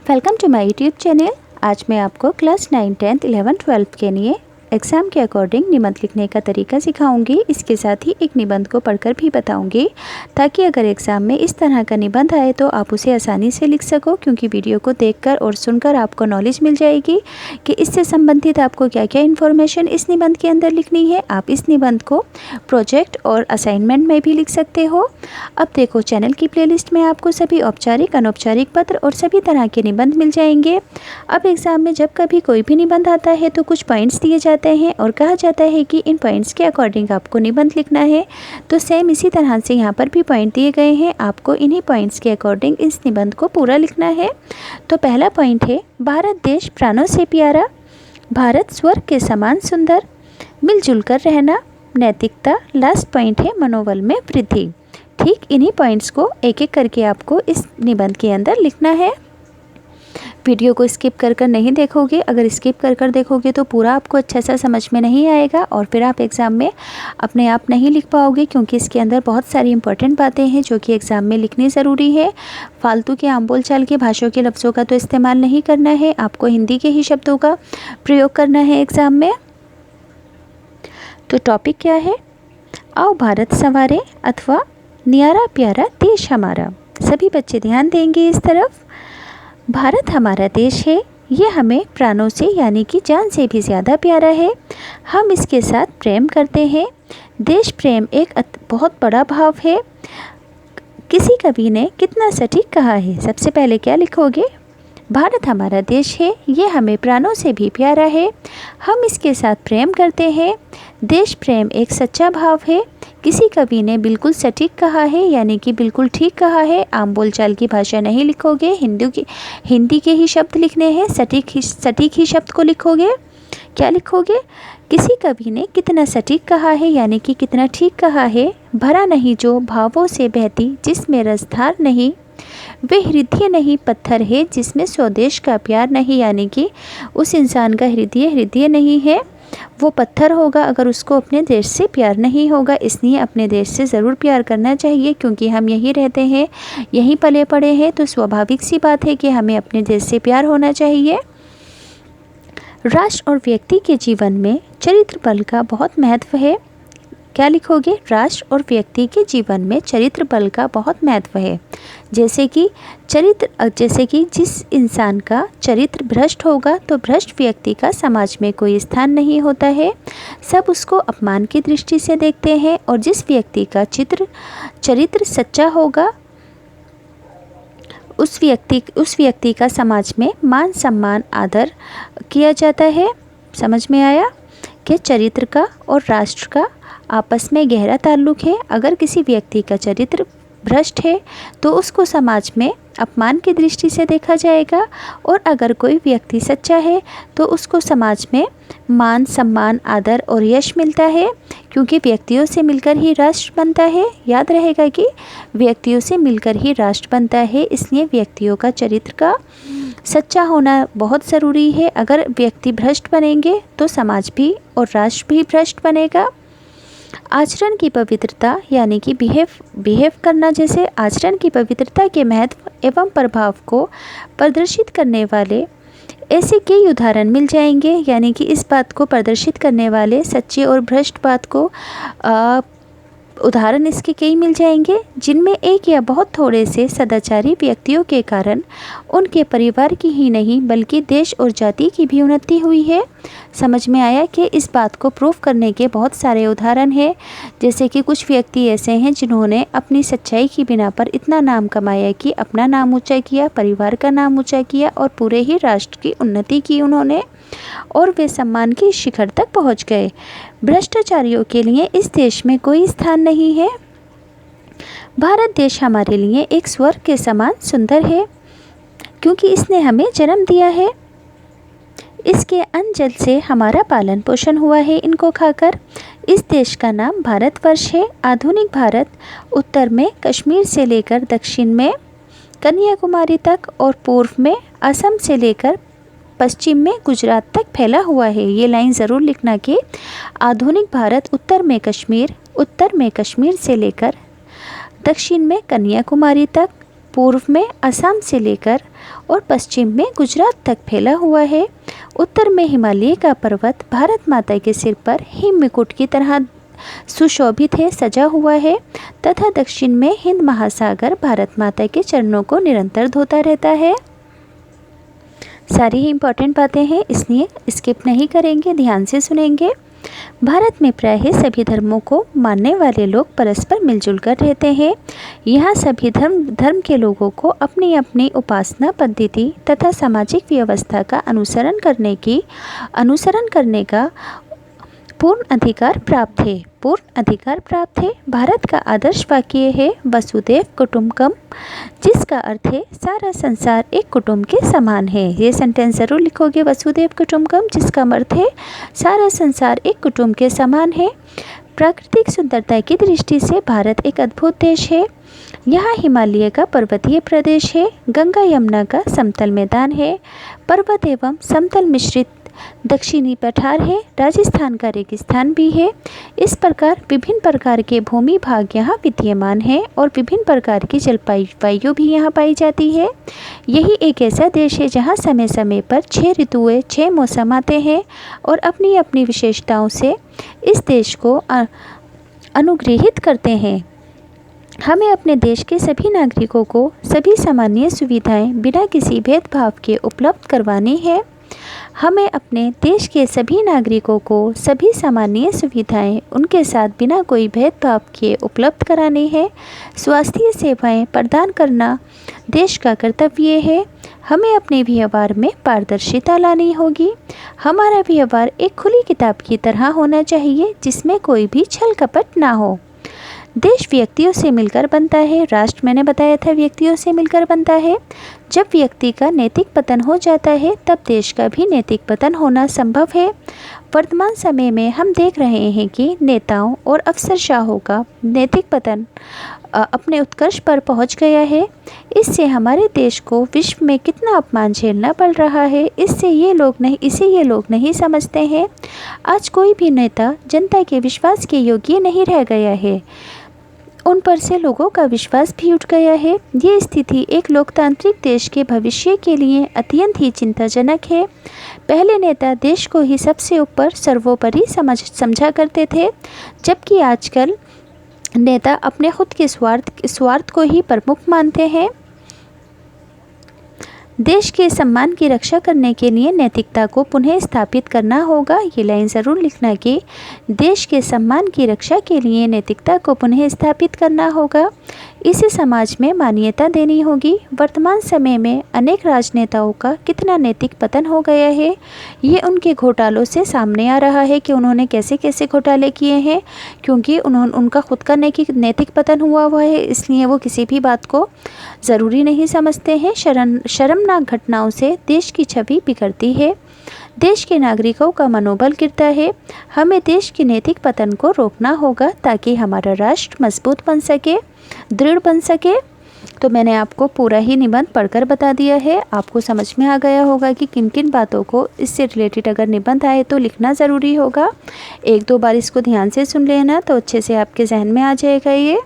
Welcome to my YouTube channel. आज मैं आपको क्लास 9, 10, 11, 12 के लिए एग्ज़ाम के अकॉर्डिंग निबंध लिखने का तरीका सिखाऊंगी। इसके साथ ही एक निबंध को पढ़कर भी बताऊंगी, ताकि अगर एग्ज़ाम में इस तरह का निबंध आए तो आप उसे आसानी से लिख सको। क्योंकि वीडियो को देखकर और सुनकर आपको नॉलेज मिल जाएगी कि इससे संबंधित आपको क्या क्या इन्फॉर्मेशन इस निबंध के अंदर लिखनी है। आप इस निबंध को प्रोजेक्ट और असाइनमेंट में भी लिख सकते हो। अब देखो, चैनल की प्लेलिस्ट में आपको सभी औपचारिक, अनौपचारिक पत्र और सभी तरह के निबंध मिल जाएंगे। अब एग्ज़ाम में जब कभी कोई भी निबंध आता है तो कुछ पॉइंट्स दिए जाते हैं और कहा जाता है कि इन पॉइंट्स के अकॉर्डिंग आपको निबंध लिखना है। तो सेम इसी तरह से यहाँ पर भी पॉइंट दिए गए हैं, आपको इन्हीं पॉइंट्स के अकॉर्डिंग इस निबंध को पूरा लिखना है। तो पहला पॉइंट है, भारत देश प्राणों से प्यारा, भारत स्वर्ग के समान सुंदर, मिलजुल कर रहना, नैतिकता। लास्ट पॉइंट है, मनोबल में वृद्धि। ठीक इन्हीं पॉइंट्स को एक एक करके आपको इस निबंध के अंदर लिखना है। वीडियो को स्किप कर नहीं देखोगे। अगर स्किप कर देखोगे तो पूरा आपको अच्छा सा समझ में नहीं आएगा और फिर आप एग्ज़ाम में अपने आप नहीं लिख पाओगे, क्योंकि इसके अंदर बहुत सारी इंपॉर्टेंट बातें हैं जो कि एग्ज़ाम में लिखनी ज़रूरी है। फालतू के आम बोल चाल के भाषाओं के लफ्ज़ों का तो इस्तेमाल नहीं करना है, आपको हिंदी के ही शब्दों का प्रयोग करना है एग्ज़ाम में। तो टॉपिक क्या है? आओ भारत संवारे अथवा न्यारा प्यारा देश हमारा। सभी बच्चे ध्यान देंगे इस तरफ। भारत हमारा देश है, ये हमें प्राणों से यानी कि जान से भी ज़्यादा प्यारा है। हम इसके साथ प्रेम करते हैं। देश प्रेम एक बहुत बड़ा भाव है। किसी कवि ने कितना सटीक कहा है। सबसे पहले क्या लिखोगे? भारत हमारा देश है, ये हमें प्राणों से भी प्यारा है। हम इसके साथ प्रेम करते हैं। देश प्रेम एक सच्चा भाव है। किसी कवि ने बिल्कुल सटीक कहा है, यानी कि बिल्कुल ठीक कहा है। आम बोलचाल की भाषा नहीं लिखोगे, हिंदी के ही शब्द लिखने हैं। सटीक ही शब्द को लिखोगे। क्या लिखोगे? किसी कवि ने कितना सटीक कहा है, यानी कि कितना ठीक कहा है। भरा नहीं जो भावों से बहती, जिसमें रसधार नहीं, वे हृदय नहीं पत्थर है, जिसमें स्वदेश का प्यार नहीं। यानी कि उस इंसान का हृदय नहीं है, वो पत्थर होगा अगर उसको अपने देश से प्यार नहीं होगा। इसलिए अपने देश से ज़रूर प्यार करना चाहिए, क्योंकि हम यहीं रहते हैं, यहीं पले पड़े हैं। तो स्वाभाविक सी बात है कि हमें अपने देश से प्यार होना चाहिए। राष्ट्र और व्यक्ति के जीवन में चरित्र बल का बहुत महत्व है। क्या लिखोगे? राष्ट्र और व्यक्ति के जीवन में चरित्र बल का बहुत महत्व है। जैसे कि जिस इंसान का चरित्र भ्रष्ट होगा तो भ्रष्ट व्यक्ति का समाज में कोई स्थान नहीं होता है। सब उसको अपमान की दृष्टि से देखते हैं। और जिस व्यक्ति का चरित्र सच्चा होगा उस व्यक्ति का समाज में मान सम्मान आदर किया जाता है। समझ में आया कि चरित्र का और राष्ट्र का आपस में गहरा ताल्लुक है। अगर किसी व्यक्ति का चरित्र भ्रष्ट है तो उसको समाज में अपमान की दृष्टि से देखा जाएगा, और अगर कोई व्यक्ति सच्चा है तो उसको समाज में मान सम्मान आदर और यश मिलता है, क्योंकि व्यक्तियों से मिलकर ही राष्ट्र बनता है। याद रहेगा कि व्यक्तियों से मिलकर ही राष्ट्र बनता है। इसलिए व्यक्तियों का चरित्र का सच्चा होना बहुत ज़रूरी है। अगर व्यक्ति भ्रष्ट बनेंगे तो समाज भी और राष्ट्र भी भ्रष्ट बनेगा। आचरण की पवित्रता यानी कि बिहेव करना, जैसे आचरण की पवित्रता के महत्व एवं प्रभाव को प्रदर्शित करने वाले ऐसे कई उदाहरण मिल जाएंगे। यानी कि इस बात को प्रदर्शित करने वाले सच्चे और भ्रष्ट बात को उदाहरण इसके कई मिल जाएंगे, जिनमें एक या बहुत थोड़े से सदाचारी व्यक्तियों के कारण उनके परिवार की ही नहीं बल्कि देश और जाति की भी उन्नति हुई है। समझ में आया कि इस बात को प्रूफ करने के बहुत सारे उदाहरण हैं। जैसे कि कुछ व्यक्ति ऐसे हैं जिन्होंने अपनी सच्चाई की बिना पर इतना नाम कमाया कि अपना नाम ऊंचा किया, परिवार का नाम ऊंचा किया और पूरे ही राष्ट्र की उन्नति की उन्होंने, और वे सम्मान के शिखर तक पहुंच गए। भ्रष्टाचारियों के लिए इस देश में कोई स्थान नहीं है। भारत देश हमारे लिए एक स्वर्ग के समान सुंदर है, क्योंकि इसने हमें जन्म दिया है। इसके अन्न जल से हमारा पालन पोषण हुआ है इनको खाकर। इस देश का नाम भारतवर्ष है। आधुनिक भारत उत्तर में कश्मीर से लेकर दक्षिण में कन्याकुमारी तक और पूर्व में असम से लेकर पश्चिम में गुजरात तक फैला हुआ है। ये लाइन ज़रूर लिखना कि आधुनिक भारत उत्तर में कश्मीर से लेकर दक्षिण में कन्याकुमारी तक पूर्व में असम से लेकर और पश्चिम में गुजरात तक फैला हुआ है। उत्तर में हिमालय का पर्वत भारत माता के सिर पर हिम मुकुट की तरह सुशोभित है, सजा हुआ है, तथा दक्षिण में हिंद महासागर भारत माता के चरणों को निरंतर धोता रहता है। सारी ही इम्पोर्टेंट बातें हैं, इसलिए स्किप नहीं करेंगे, ध्यान से सुनेंगे। भारत में प्रायः सभी धर्मों को मानने वाले लोग परस्पर मिलजुल कर रहते हैं। यहाँ सभी धर्म के लोगों को अपनी अपनी उपासना पद्धति तथा सामाजिक व्यवस्था का अनुसरण करने का पूर्ण अधिकार प्राप्त है। भारत का आदर्श वाक्य है वसुधैव कुटुम्बकम, जिसका अर्थ है सारा संसार एक कुटुंब के समान है। ये सेंटेंस ज़रूर लिखोगे, वसुधैव कुटुम्बकम, जिसका अर्थ है सारा संसार एक कुटुंब के समान है। प्राकृतिक सुंदरता की दृष्टि से भारत एक अद्भुत देश है। यहाँ हिमालय का पर्वतीय प्रदेश है, गंगा यमुना का समतल मैदान है, पर्वत एवं समतल मिश्रित दक्षिणी पठार है, राजस्थान का रेगिस्तान भी है। इस प्रकार विभिन्न प्रकार के भूमि भाग यहाँ विद्यमान है और विभिन्न प्रकार की जलवायु भी यहाँ पाई जाती है। यही एक ऐसा देश है जहाँ समय समय पर 6 ऋतुएं 6 मौसम आते हैं और अपनी अपनी विशेषताओं से इस देश को अनुग्रहित करते हैं। हमें अपने देश के सभी नागरिकों को सभी सामान्य सुविधाएं बिना किसी भेदभाव के उपलब्ध करवानी है। हमें अपने देश के सभी नागरिकों को सभी सामान्य सुविधाएं उनके साथ बिना कोई भेदभाव के उपलब्ध करानी है। स्वास्थ्य सेवाएं प्रदान करना देश का कर्तव्य है। हमें अपने व्यवहार में पारदर्शिता लानी होगी। हमारा व्यवहार एक खुली किताब की तरह होना चाहिए, जिसमें कोई भी छल कपट ना हो। देश व्यक्तियों से मिलकर बनता है, राष्ट्र मैंने बताया था व्यक्तियों से मिलकर बनता है। जब व्यक्ति का नैतिक पतन हो जाता है तब देश का भी नैतिक पतन होना संभव है। वर्तमान समय में हम देख रहे हैं कि नेताओं और अफसरशाहों का नैतिक पतन अपने उत्कर्ष पर पहुंच गया है। इससे हमारे देश को विश्व में कितना अपमान झेलना पड़ रहा है, इसे ये लोग नहीं समझते हैं। आज कोई भी नेता जनता के विश्वास के योग्य नहीं रह गया है, उन पर से लोगों का विश्वास भी उठ गया है। ये स्थिति एक लोकतांत्रिक देश के भविष्य के लिए अत्यंत ही चिंताजनक है। पहले नेता देश को ही सबसे ऊपर सर्वोपरि समझा करते थे, जबकि आजकल नेता अपने खुद के स्वार्थ को ही प्रमुख मानते हैं। देश के सम्मान की रक्षा करने के लिए नैतिकता को पुनः स्थापित करना होगा। ये लाइन ज़रूर लिखना कि देश के सम्मान की रक्षा के लिए नैतिकता को पुनः स्थापित करना होगा। इसे समाज में मान्यता देनी होगी। वर्तमान समय में अनेक राजनेताओं का कितना नैतिक पतन हो गया है, ये उनके घोटालों से सामने आ रहा है कि उन्होंने कैसे कैसे घोटाले किए हैं। क्योंकि उनका खुद का नैतिक पतन हुआ है, इसलिए वो किसी भी बात को ज़रूरी नहीं समझते हैं। शर्मनाक घटनाओं से देश की छवि बिगड़ती है, देश के नागरिकों का मनोबल गिरता है। हमें देश के नैतिक पतन को रोकना होगा ताकि हमारा राष्ट्र मजबूत बन सके, दृढ़ बन सके। तो मैंने आपको पूरा ही निबंध पढ़कर बता दिया है। आपको समझ में आ गया होगा कि किन किन बातों को इससे रिलेटेड अगर निबंध आए तो लिखना ज़रूरी होगा। 1-2 बार इसको ध्यान से सुन लेना तो अच्छे से आपके जहन में आ जाएगा ये।